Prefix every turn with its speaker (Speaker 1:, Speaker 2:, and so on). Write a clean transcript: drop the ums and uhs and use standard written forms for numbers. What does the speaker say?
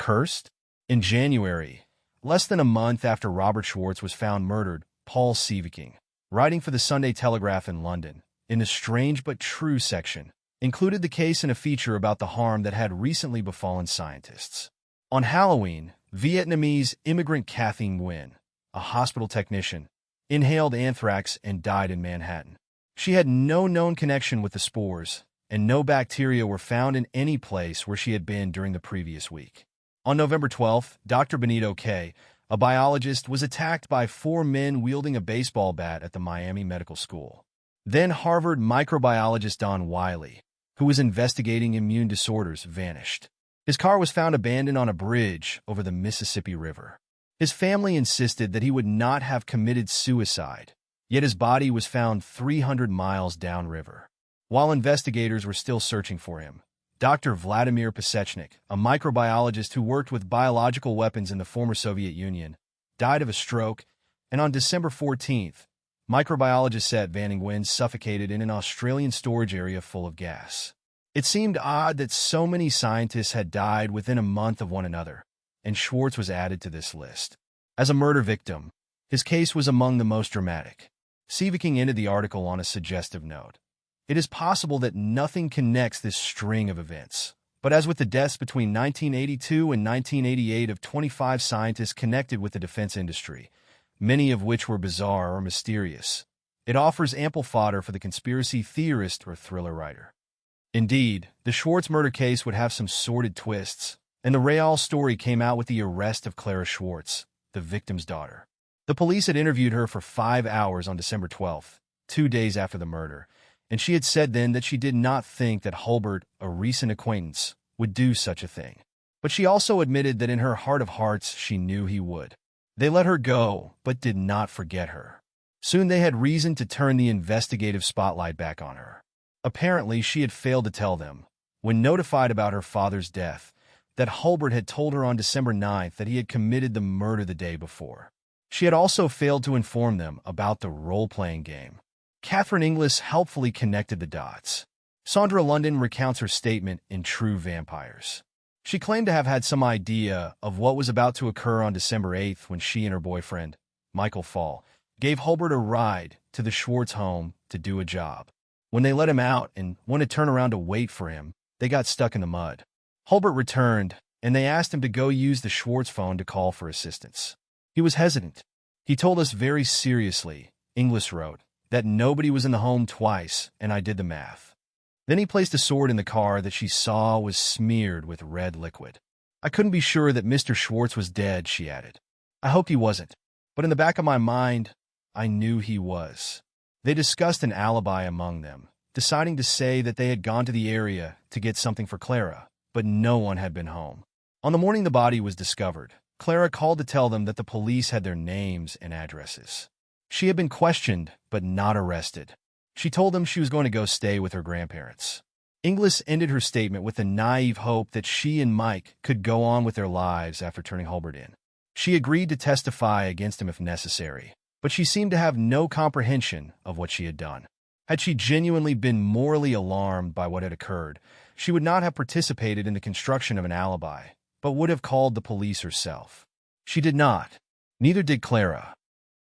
Speaker 1: Cursed? In January, less than a month after Robert Schwartz was found murdered, Paul Sieveking, writing for the Sunday Telegraph in London, in the Strange But True section, included the case in a feature about the harm that had recently befallen scientists. On Halloween, Vietnamese immigrant Kathy Nguyen, a hospital technician, inhaled anthrax and died in Manhattan. She had no known connection with the spores, and no bacteria were found in any place where she had been during the previous week. On November 12th, Dr. Benito K., a biologist, was attacked by 4 men wielding a baseball bat at the Miami Medical School. Then Harvard microbiologist Don Wiley, who was investigating immune disorders, vanished. His car was found abandoned on a bridge over the Mississippi River. His family insisted that he would not have committed suicide, yet his body was found 300 miles downriver. While investigators were still searching for him, Dr. Vladimir Pasechnik, a microbiologist who worked with biological weapons in the former Soviet Union, died of a stroke, and on December 14th, microbiologist said Van Nguyen suffocated in an Australian storage area full of gas. It seemed odd that so many scientists had died within a month of one another, and Schwartz was added to this list. As a murder victim, his case was among the most dramatic. Sieveking ended the article on a suggestive note. It is possible that nothing connects this string of events, but as with the deaths between 1982 and 1988 of 25 scientists connected with the defense industry, many of which were bizarre or mysterious, it offers ample fodder for the conspiracy theorist or thriller writer. Indeed, the Schwartz murder case would have some sordid twists, and the real story came out with the arrest of Clara Schwartz, the victim's daughter. The police had interviewed her for 5 hours on December 12th, 2 days after the murder, and she had said then that she did not think that Hulbert, a recent acquaintance, would do such a thing. But she also admitted that in her heart of hearts she knew he would. They let her go, but did not forget her. Soon they had reason to turn the investigative spotlight back on her. Apparently she had failed to tell them, when notified about her father's death, that Hulbert had told her on December 9th that he had committed the murder the day before. She had also failed to inform them about the role-playing game. Catherine Inglis helpfully connected the dots. Sandra London recounts her statement in True Vampires. She claimed to have had some idea of what was about to occur on December 8th when she and her boyfriend, Michael Fall, gave Hulbert a ride to the Schwartz home to do a job. When they let him out and went to turn around to wait for him, they got stuck in the mud. Hulbert returned, and they asked him to go use the Schwartz phone to call for assistance. He was hesitant. He told us very seriously, Inglis wrote, that nobody was in the home twice, and I did the math. Then he placed a sword in the car that she saw was smeared with red liquid. I couldn't be sure that Mr. Schwartz was dead, she added. I hoped he wasn't, but in the back of my mind, I knew he was. They discussed an alibi among them, deciding to say that they had gone to the area to get something for Clara, but no one had been home. On the morning the body was discovered, Clara called to tell them that the police had their names and addresses. She had been questioned, but not arrested. She told them she was going to go stay with her grandparents. Inglis ended her statement with a naive hope that she and Mike could go on with their lives after turning Hulbert in. She agreed to testify against him if necessary, but she seemed to have no comprehension of what she had done. Had she genuinely been morally alarmed by what had occurred, she would not have participated in the construction of an alibi, but would have called the police herself. She did not. Neither did Clara.